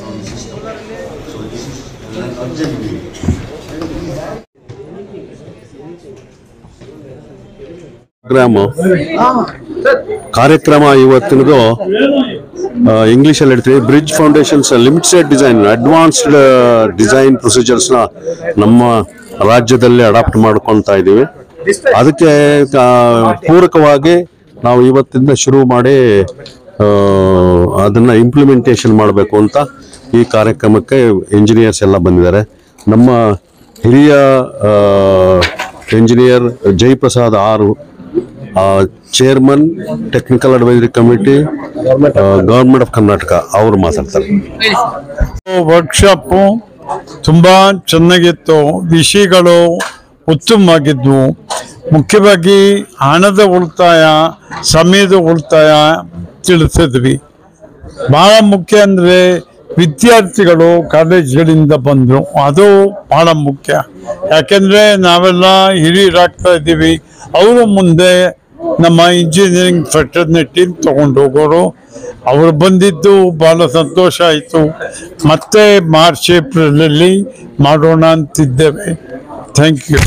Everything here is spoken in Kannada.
from the system. So this is an urgent need. ಕಾರ್ಯಕ್ರಮ ಇವತ್ತಿನದು ಇಂಗ್ಲೀಷಲ್ಲಿ ಹೇಳ್ತೀವಿ bridge foundations limited design advanced design ಪ್ರೊಸೀಜರ್ಸ್ನ ನಮ್ಮ ರಾಜ್ಯದಲ್ಲಿ ಅಡಾಪ್ಟ್ ಮಾಡ್ಕೊತಾ ಇದ್ದೀವಿ. ಅದಕ್ಕೆ ಪೂರಕವಾಗಿ ನಾವು ಇವತ್ತಿಂದ ಶುರು ಮಾಡಿ ಅದನ್ನು ಇಂಪ್ಲಿಮೆಂಟೇಷನ್ ಮಾಡಬೇಕು ಅಂತ ಈ ಕಾರ್ಯಕ್ರಮಕ್ಕೆ ಇಂಜಿನಿಯರ್ಸ್ ಎಲ್ಲ ಬಂದಿದ್ದಾರೆ. ನಮ್ಮ ಹಿರಿಯ engineer Jayaprasad R, chairman technical advisory committee government of Karnataka, ಅವರು ಮಾತಾಡ್ತಾರೆ. ವರ್ಕ್ಶಾಪು ತುಂಬ ಚೆನ್ನಾಗಿತ್ತು. ವಿಷಯಗಳು ಉತ್ತಮವಾಗಿದ್ವು. ಮುಖ್ಯವಾಗಿ ಹಣದ ಉಳಿತಾಯ, ಸಮಯದ ಉಳಿತಾಯ ತಿಳಿಸಿದ್ವಿ. ಭಾಳ ಮುಖ್ಯ ಅಂದರೆ ವಿದ್ಯಾರ್ಥಿಗಳು ಕಾಲೇಜ್ಗಳಿಂದ ಬಂದರು, ಅದು ಭಾಳ ಮುಖ್ಯ. ಯಾಕೆಂದರೆ ನಾವೆಲ್ಲ ಹಿರಿಯರಾಗ್ತಾ ಇದ್ದೀವಿ, ಅವರು ಮುಂದೆ ನಮ್ಮ ಇಂಜಿನಿಯರಿಂಗ್ ಫ್ರೆಟರ್ನಿಟಿ ತಗೊಂಡು ಹೋಗೋರು. ಅವರು ಬಂದಿದ್ದು ಭಾಳ ಸಂತೋಷ ಆಯಿತು. ಮತ್ತೆ ಮಾರ್ಚ್ ಏಪ್ರಿಲಲ್ಲಿ ಮಾಡೋಣ ಅಂತಿದ್ದೇವೆ. Thank you.